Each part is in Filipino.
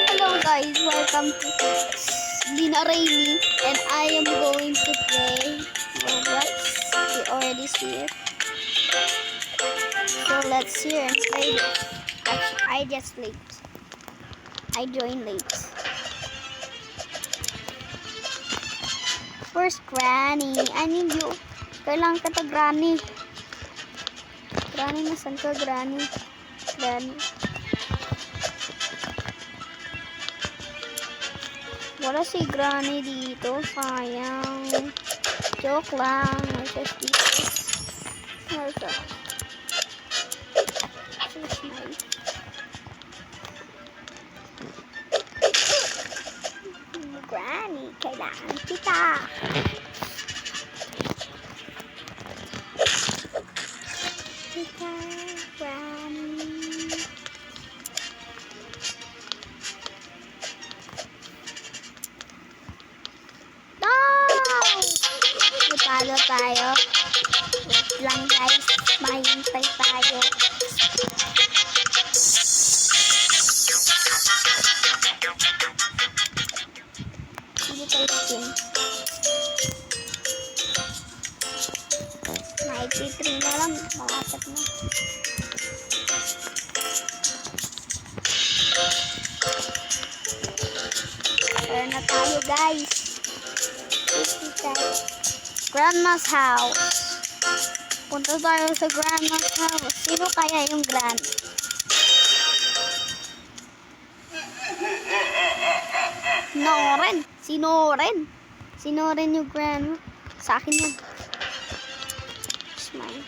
Hello guys, welcome to Lina Rainy, and I am going to play Roblox. You already see it. So let's see and play it. Actually, I just late. I joined late. Where's Granny? I need you. Kailangan ka to, Granny. Granny, nasan ka, Granny? Granny. Wala si Granny dito. Sayang. Joke lang. Just dito. Ito. Just nice. Granny, kailangan kita. Kita, Granny. Talo tayo. Wait lang guys. Mahintay tayo. Hindi tayo skin. 93 na lang. Malapit na. Kaya na tayo guys. Grandma's house. Punta tayo sa Grandma's house. Sino kaya yung Grand? Sino rin yung Grandma? Sa akin yan. Smile.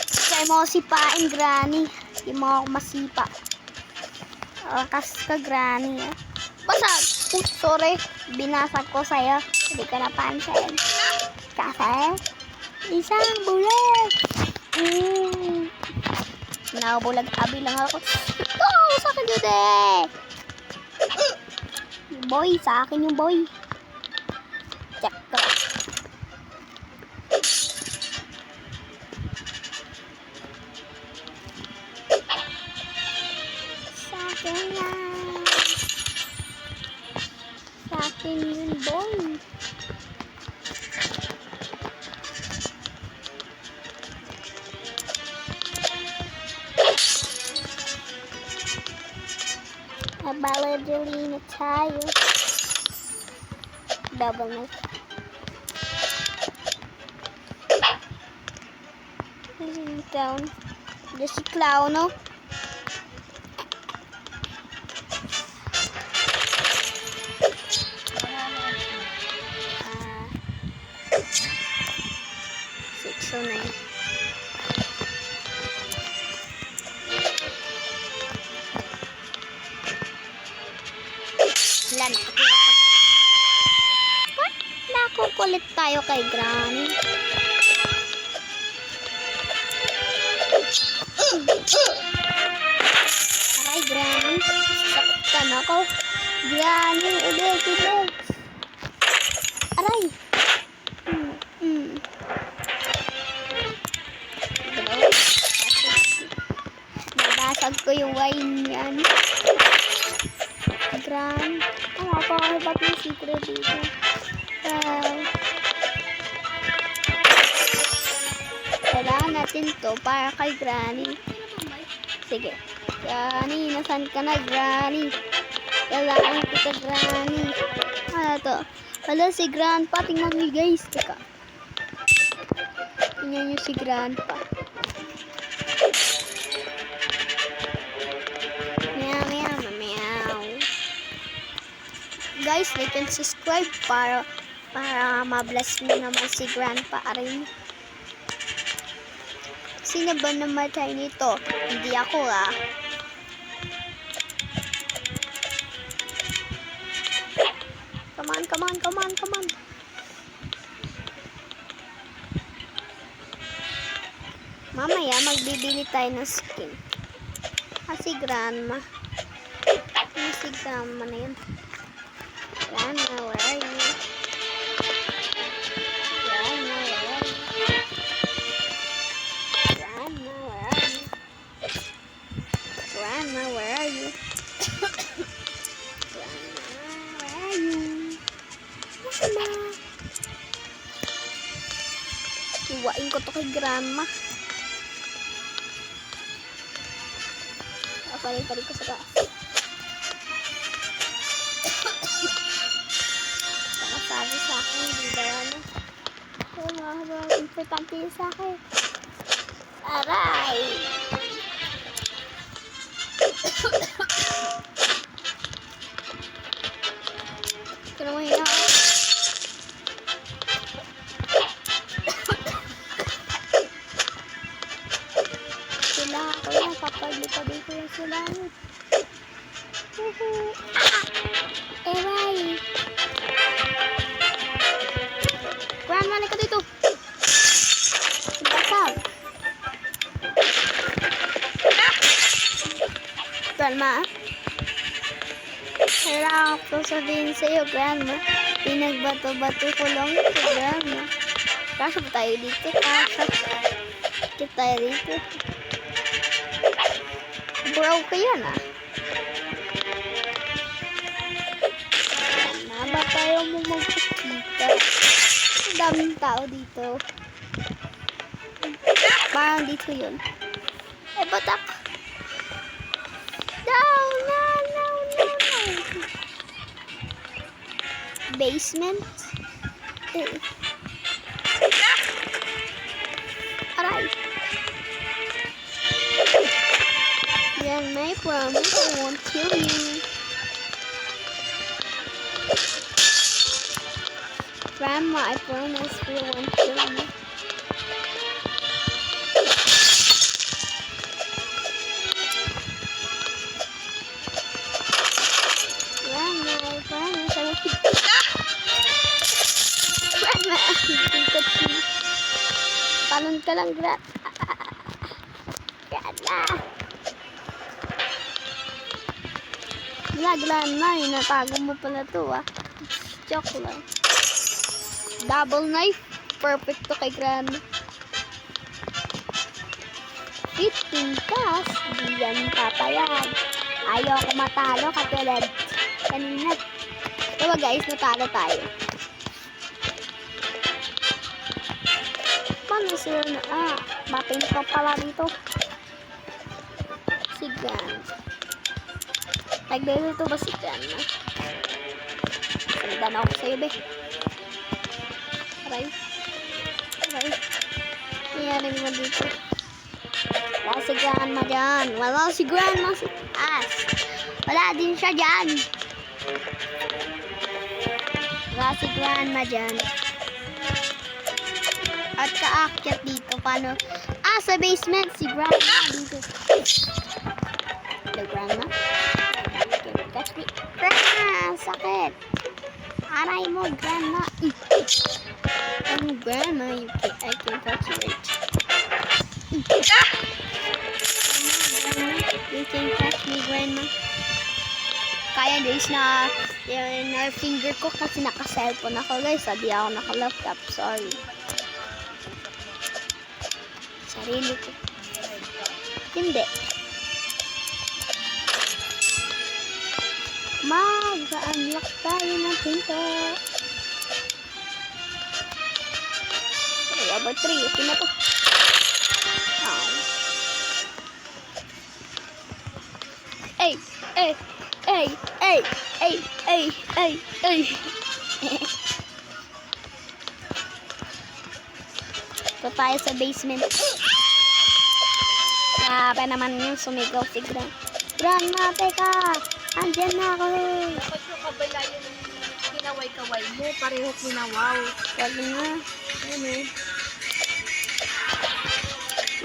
Kaya mo sipain, Granny. Hindi mo ako masipa. Kas ka, Granny. Basag! Sorry, binasag ko sa'yo. Hindi ka napansin. Kasi, isang bulag. Nakabulag-abi lang ako. Ito, sa akin yun eh. Boy, sa akin yung boy. Check ko. Sa akin yan. Sa akin yun, boy. Mabaladali na tayo. Double na. Down. There's si Clown, no? So nice. Nakukulit tayo kay Granny. Aray, Granny. Saktan ako. Granny, ulit. Aray. Nabasag ko yung wine yan. Granny. Napakahibat yung secret dito. Kailangan natin to para kay Granny. Sige. Granny, nasan ka na, Granny? Kailangan kita, Granny. Ano to? Wala si Grandpa. Tingnan nyo guys. Teka. Tingnan nyo si Grandpa. Meow. Guys, like and subscribe para ma-bless mo naman si Grandpa rin. Sino ba namatay nito? Hindi ako ah. Come on. Mamaya magbibili tayo ng skin. Si Grandma. Si Grandma na yun. Grandma, where are you? Grandma, where are you? Grandma, where are you? Grandma. Iwain ko to kay Grandma. Paling-paling ko sa taas. Nakasabi sa akin, hindi ba yan? Oo nga, importante yun sa akin. Aray! Ito na mahina ako. Sila ako yan, kapag-lipagin ko yung sila. Aray! Grandma, naka dito! Basag! Grandma? Kailangan ko sabihin sa'yo, Grandma. Pinagbato-bato ko lang ito, Grandma. Kasya ba tayo dito? Kasya tayo dito. Bro ka yan, ah. Grandma, ba tayo mo magpakita? Ang daming tao dito. Parang dito yun. Eh, batak! No! Basement? Aray! Yan, my promise, I won't kill you. Grandma, I promise we won't kill you. Grandma, I promise I won't kill you. Grandma, you touch me. Talon ka lang, Grandma. Grandma, inatago mo pala to, ah. Joke lang. Double knife. Perfect to kay Grandma. 15 cash. Di yan papayag. Ayaw ko matalo katulad kanina. Diba guys, natalo tayo. Paano sila na? Batin pa pala dito. Si Grandma. Nagdito ba si Grandma? Salidan ako sa'yo, be. Aray. Nangyari naman dito. Wala si Grandma dyan. Wala si Grandma si As. Wala din siya dyan. Wala si Grandma dyan. At kaakyat dito. Paano? Sa basement. Si Grandma dito. Hello, Grandma. Catch me. Grandma! Sakit! Aray mo, Grandma. Oh, Grandma, I can touch you right. You can touch me, Grandma. Kaya guys na yung finger ko kasi naka-cellphone ako guys. Hindi ako naka-laptop. Sorry. Sarili ko. Hindi. Mag-unlock tayo ng pinto. Level 3. Okay na to. Ito tayo sa basement. Grabe naman yung sumigaw si Grandma. Grandma, teka! Andyan na ako! Dapat yung kabala yung kinaway-kaway mo. Pareho kinawaw. Wag na. Ano?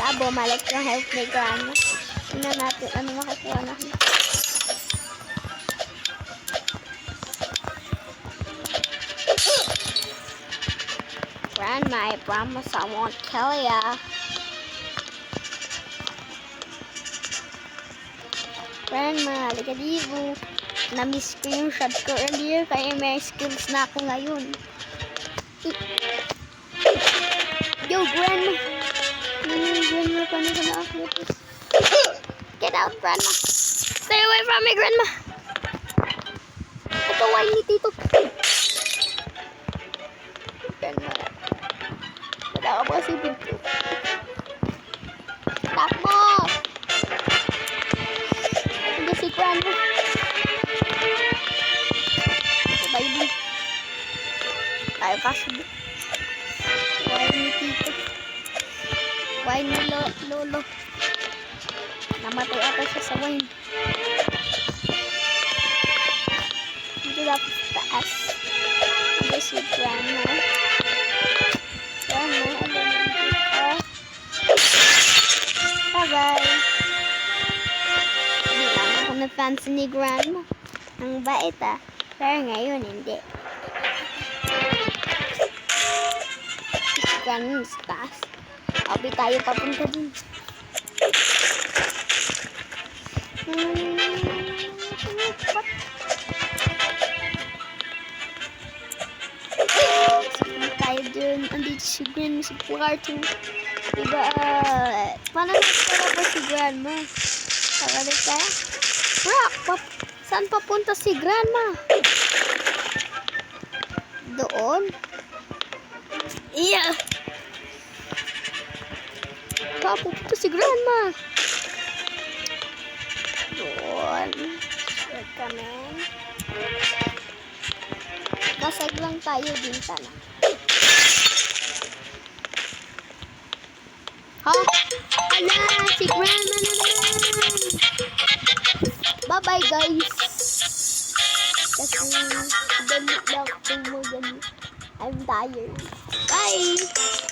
Labo, malik yung help ni Grandma. Tingnan natin ano makukuha natin. Grandma, I promise I won't kill ya. Grandma, halika dito. Na-miss ko yung shot ko earlier kaya may skills na ako ngayon. Yo, Grandma! Grandma, paano ka na-akit? Get Get out, Grandma. Stay away from me, Grandma. Ito, wine ni Tito. Grandma. Wala ka ba kasi dito? Takbo! Hindi si Grandma. Baby. Tayo kasubo. Wine ni Tito. Wine ni Lolo. Namatay ata siya sa wine. Dito dapat sa taas. Dito si Grandma. Grandma, ano nandito? Bye-bye. Hindi lang ako na-fancy ni Grandma. Ang bait Pero ngayon hindi. Si Grandma sa taas. Abi tayo papunta dun. Tayo dun. Andito si Grandma sa kwarto. Diba, paano nagtara ba si Grandma? Pagalit tayo? Brock, saan papunta si Grandma? Doon? Iya! Saan papunta si Grandma? Doon. Sure kami. Basag lang tayo din sana. Ha? Ala, si Grandma na naman. Bye-bye, guys. Kasi, dali lang ako mo ganun. I'm tired. Bye!